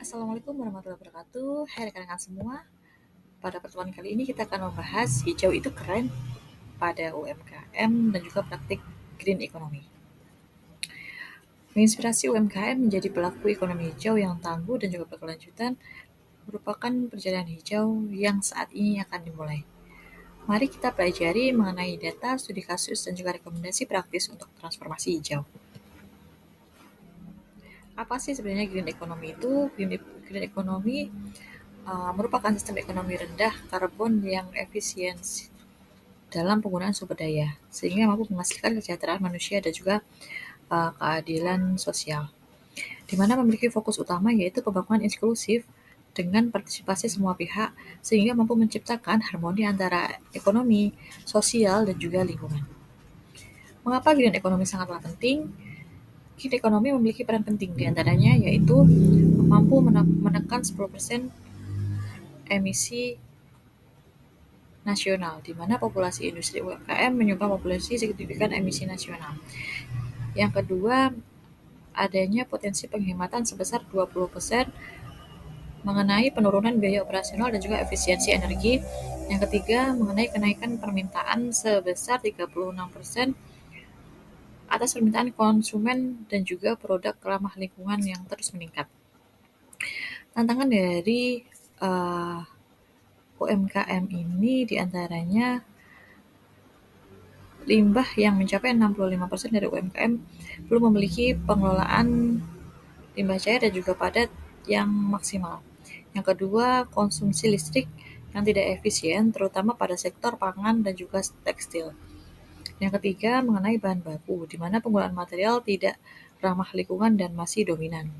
Assalamualaikum warahmatullahi wabarakatuh. Hai rekan-rekan semua. Pada pertemuan kali ini kita akan membahas hijau itu keren pada UMKM dan juga praktik green economy. Menginspirasi UMKM menjadi pelaku ekonomi hijau yang tangguh dan juga berkelanjutan merupakan perjalanan hijau yang saat ini akan dimulai. Mari kita pelajari mengenai data, studi kasus, dan juga rekomendasi praktis untuk transformasi hijau. Apa sih sebenarnya green economy itu? Green economy merupakan sistem ekonomi rendah karbon yang efisien dalam penggunaan sumber daya, sehingga mampu menghasilkan kesejahteraan manusia dan juga keadilan sosial, di mana memiliki fokus utama yaitu pembangunan inklusif dengan partisipasi semua pihak, sehingga mampu menciptakan harmoni antara ekonomi, sosial, dan juga lingkungan. Mengapa green economy sangatlah penting? Green economy memiliki peran penting diantaranya yaitu mampu menekan 10% emisi nasional, di mana populasi industri UMKM menyumbang populasi signifikan emisi nasional. Yang kedua, adanya potensi penghematan sebesar 20% mengenai penurunan biaya operasional dan juga efisiensi energi. Yang ketiga, mengenai kenaikan permintaan sebesar 36% atas permintaan konsumen dan juga produk ramah lingkungan yang terus meningkat. Tantangan dari UMKM ini diantaranya limbah yang mencapai 65% dari UMKM belum memiliki pengelolaan limbah cair dan juga padat yang maksimal. Yang kedua, konsumsi listrik yang tidak efisien, terutama pada sektor pangan dan juga tekstil. Yang ketiga, mengenai bahan baku, di mana penggunaan material tidak ramah lingkungan dan masih dominan.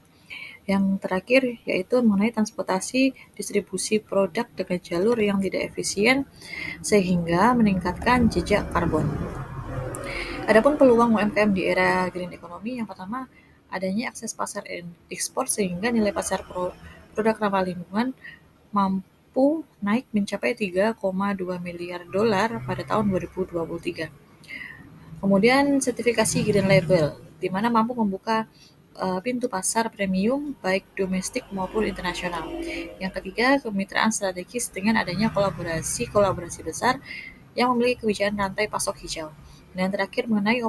Yang terakhir, yaitu mengenai transportasi distribusi produk dengan jalur yang tidak efisien, sehingga meningkatkan jejak karbon. Adapun peluang UMKM di era green economy, yang pertama, adanya akses pasar ekspor sehingga nilai pasar produk ramah lingkungan mampu naik mencapai 3,2 miliar dolar pada tahun 2023. Kemudian sertifikasi Green Label, di mana mampu membuka pintu pasar premium baik domestik maupun internasional. Yang ketiga, kemitraan strategis dengan adanya kolaborasi besar yang memiliki kebijakan rantai pasok hijau. Dan yang terakhir mengenai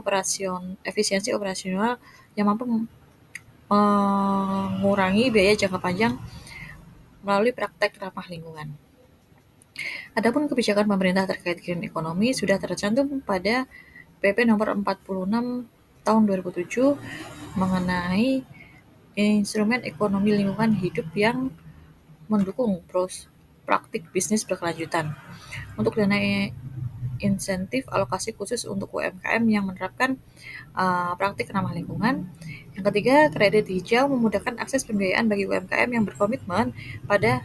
efisiensi operasional yang mampu mengurangi biaya jangka panjang melalui praktek ramah lingkungan. Adapun kebijakan pemerintah terkait green economy sudah tercantum pada PP nomor 46 tahun 2007 mengenai instrumen ekonomi lingkungan hidup yang mendukung praktik bisnis berkelanjutan. Untuk dana insentif alokasi khusus untuk UMKM yang menerapkan praktik ramah lingkungan. Yang ketiga, kredit hijau memudahkan akses pembiayaan bagi UMKM yang berkomitmen pada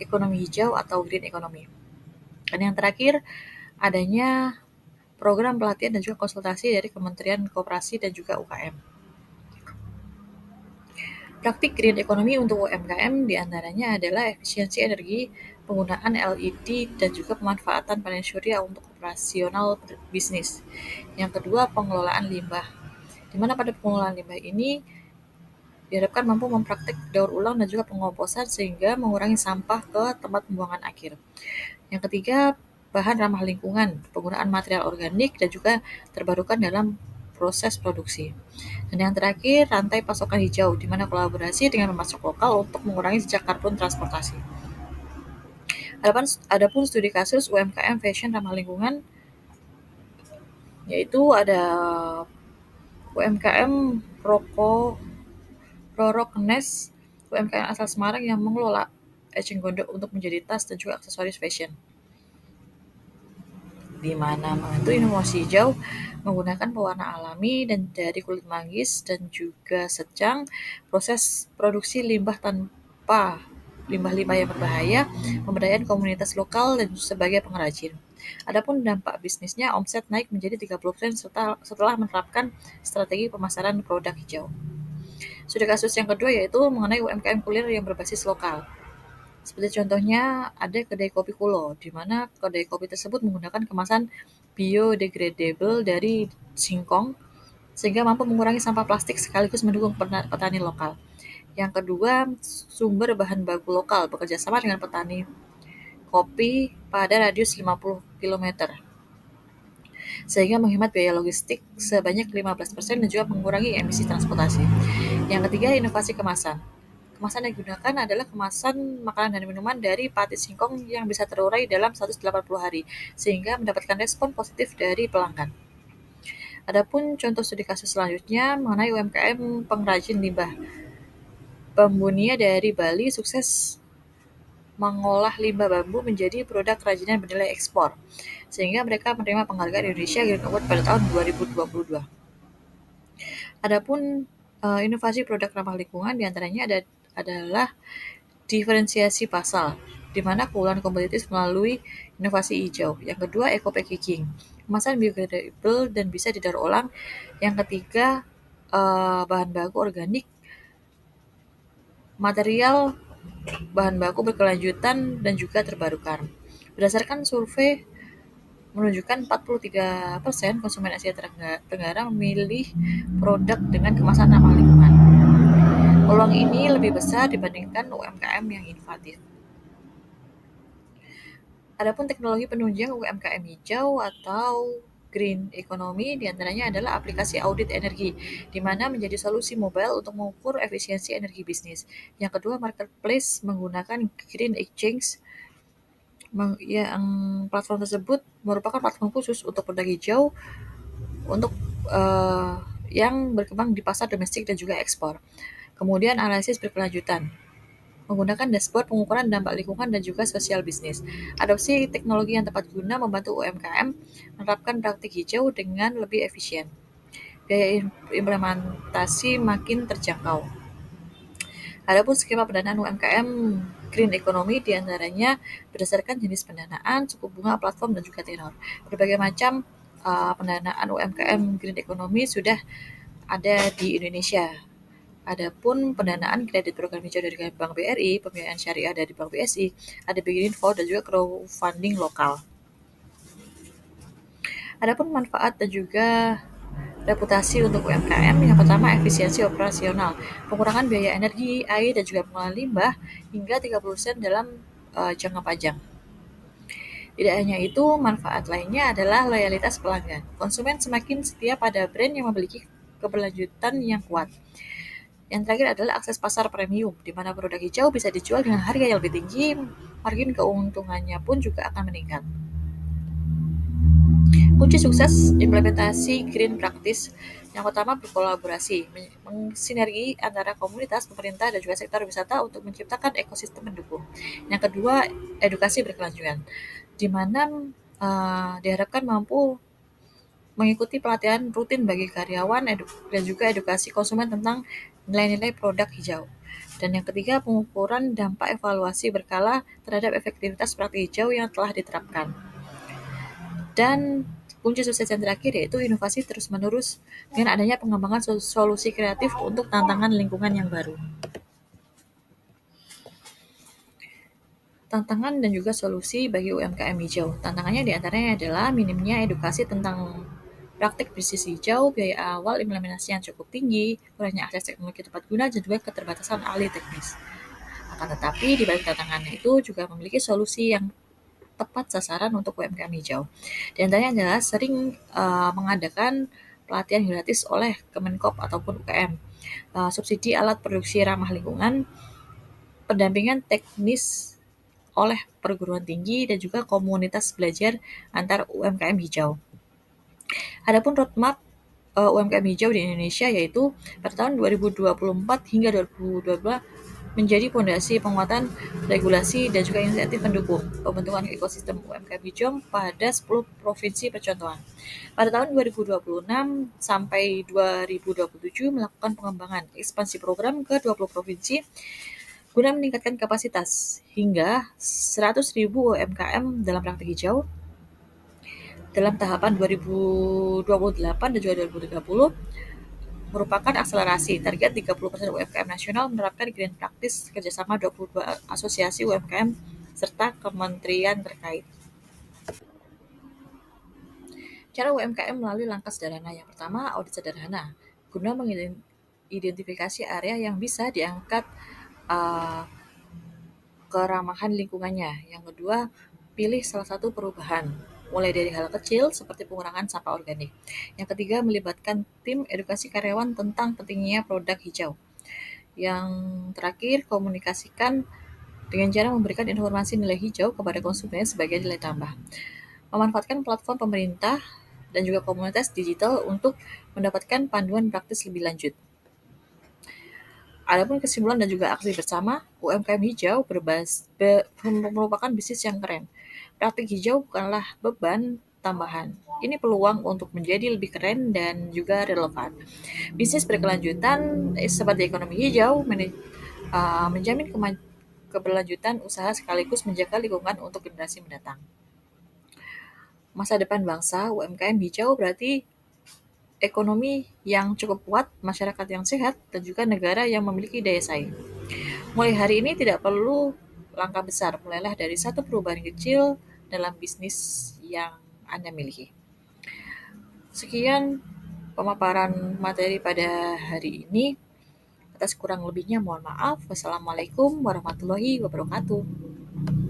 ekonomi hijau atau green economy. Dan yang terakhir, adanya program pelatihan dan juga konsultasi dari Kementerian Koperasi dan juga UKM. Praktik green economy untuk UMKM diantaranya adalah efisiensi energi, penggunaan LED, dan juga pemanfaatan panel surya untuk operasional bisnis. Yang kedua, pengelolaan limbah, di mana pada pengelolaan limbah ini diharapkan mampu mempraktik daur ulang dan juga pengomposan sehingga mengurangi sampah ke tempat pembuangan akhir. Yang ketiga, bahan ramah lingkungan, penggunaan material organik dan juga terbarukan dalam proses produksi. Dan yang terakhir, rantai pasokan hijau, di mana kolaborasi dengan pemasok lokal untuk mengurangi jejak karbon transportasi. Adapun studi kasus UMKM fashion ramah lingkungan, yaitu ada UMKM Roroknes, UMKM asal Semarang yang mengelola eceng gondok untuk menjadi tas dan juga aksesoris fashion, di mana membantu inovasi hijau menggunakan pewarna alami dan dari kulit manggis dan juga secang, proses produksi limbah tanpa limbah-limbah yang berbahaya, pemberdayaan komunitas lokal dan sebagai pengrajin. Adapun dampak bisnisnya, omset naik menjadi 30% setelah menerapkan strategi pemasaran produk hijau. Studi kasus yang kedua yaitu mengenai UMKM kuliner yang berbasis lokal. Seperti contohnya ada kedai kopi Kulo, di mana kedai kopi tersebut menggunakan kemasan biodegradable dari singkong, sehingga mampu mengurangi sampah plastik sekaligus mendukung petani lokal. Yang kedua, sumber bahan baku lokal bekerja sama dengan petani kopi pada radius 50 km, sehingga menghemat biaya logistik sebanyak 15% dan juga mengurangi emisi transportasi. Yang ketiga, inovasi kemasan. Kemasan yang digunakan adalah kemasan makanan dan minuman dari pati singkong yang bisa terurai dalam 180 hari, sehingga mendapatkan respon positif dari pelanggan. Adapun contoh studi kasus selanjutnya mengenai UMKM pengrajin limbah. Pembunia dari Bali sukses mengolah limbah bambu menjadi produk kerajinan bernilai ekspor, sehingga mereka menerima penghargaan Indonesia Green Award pada tahun 2022. Adapun inovasi produk ramah lingkungan diantaranya adalah diferensiasi pasar, di mana keunggulan kompetitif melalui inovasi hijau. Yang kedua, eco packaging, kemasan biodegradable dan bisa didaur ulang. Yang ketiga, bahan baku organik, material bahan baku berkelanjutan dan juga terbarukan. Berdasarkan survei menunjukkan 43% konsumen Asia Tenggara memilih produk dengan kemasan ramah lingkungan. Peluang ini lebih besar dibandingkan UMKM yang inovatif. Adapun teknologi penunjang UMKM hijau atau green economy diantaranya adalah aplikasi audit energi, di mana menjadi solusi mobile untuk mengukur efisiensi energi bisnis. Yang kedua, marketplace menggunakan green exchange, yang platform tersebut merupakan platform khusus untuk produk hijau untuk yang berkembang di pasar domestik dan juga ekspor. Kemudian analisis berkelanjutan, menggunakan dashboard pengukuran dampak lingkungan dan juga sosial bisnis. Adopsi teknologi yang tepat guna membantu UMKM menerapkan praktik hijau dengan lebih efisien. Biaya implementasi makin terjangkau. Adapun skema pendanaan UMKM green economy diantaranya berdasarkan jenis pendanaan, suku bunga, platform, dan juga tenor. Berbagai macam pendanaan UMKM green economy sudah ada di Indonesia. Adapun pendanaan kredit program hijau dari Bank BRI, pembiayaan syariah dari Bank BSI, ada Begin Info dan juga crowdfunding lokal. Adapun manfaat dan juga reputasi untuk UMKM, yang pertama efisiensi operasional, pengurangan biaya energi, air, dan juga pengolahan limbah hingga 30% dalam jangka panjang. Tidak hanya itu, manfaat lainnya adalah loyalitas pelanggan. Konsumen semakin setia pada brand yang memiliki keberlanjutan yang kuat. Yang terakhir adalah akses pasar premium, di mana produk hijau bisa dijual dengan harga yang lebih tinggi, margin keuntungannya pun juga akan meningkat. Kunci sukses implementasi green practice, yang pertama berkolaborasi, sinergi antara komunitas, pemerintah, dan juga sektor wisata untuk menciptakan ekosistem mendukung. Yang kedua, edukasi berkelanjutan, di mana diharapkan mampu mengikuti pelatihan rutin bagi karyawan dan juga edukasi konsumen tentang nilai-nilai produk hijau. Dan yang ketiga, pengukuran dampak evaluasi berkala terhadap efektivitas praktik hijau yang telah diterapkan. Dan kunci sukses yang terakhir yaitu inovasi terus-menerus dengan adanya pengembangan solusi kreatif untuk tantangan lingkungan yang baru. Tantangan dan juga solusi bagi UMKM hijau. Tantangannya diantaranya adalah minimnya edukasi tentang praktik bisnis hijau, biaya awal implementasi yang cukup tinggi, kurangnya akses teknologi tepat guna, dan juga keterbatasan ahli teknis. Akan tetapi, di balik tantangannya itu juga memiliki solusi yang tepat sasaran untuk UMKM hijau. Di antaranya adalah sering mengadakan pelatihan gratis oleh Kemenkop ataupun UKM, subsidi alat produksi ramah lingkungan, pendampingan teknis oleh perguruan tinggi, dan juga komunitas belajar antar UMKM hijau. Adapun roadmap UMKM hijau di Indonesia yaitu pada tahun 2024 hingga 2022 menjadi fondasi penguatan regulasi dan juga insentif pendukung pembentukan ekosistem UMKM hijau pada 10 provinsi percontohan. Pada tahun 2026 sampai 2027 melakukan pengembangan ekspansi program ke 20 provinsi guna meningkatkan kapasitas hingga 100.000 UMKM dalam praktik hijau dalam tahapan 2028 dan juga 2030 merupakan akselerasi. Target 30% UMKM nasional menerapkan green practice kerjasama 22 asosiasi UMKM serta kementerian terkait. Cara UMKM melalui langkah sederhana. Yang pertama, audit sederhana. Guna identifikasi area yang bisa diangkat uh, keramahan lingkungannya. Yang kedua, pilih salah satu perubahan, mulai dari hal kecil seperti pengurangan sampah organik. Yang ketiga, melibatkan tim edukasi karyawan tentang pentingnya produk hijau. Yang terakhir, komunikasikan dengan cara memberikan informasi nilai hijau kepada konsumen sebagai nilai tambah. Memanfaatkan platform pemerintah dan juga komunitas digital untuk mendapatkan panduan praktis lebih lanjut. Adapun kesimpulan dan juga aksi bersama, UMKM hijau merupakan bisnis yang keren. Praktik hijau bukanlah beban tambahan. Ini peluang untuk menjadi lebih keren dan juga relevan. Bisnis berkelanjutan seperti ekonomi hijau menjamin keberlanjutan usaha sekaligus menjaga lingkungan untuk generasi mendatang. Masa depan bangsa, UMKM hijau berarti ekonomi yang cukup kuat, masyarakat yang sehat, dan juga negara yang memiliki daya saing. Mulai hari ini tidak perlu langkah besar, mulailah dari satu perubahan kecil dalam bisnis yang Anda miliki. Sekian pemaparan materi pada hari ini. Atas kurang lebihnya mohon maaf. Wassalamualaikum warahmatullahi wabarakatuh.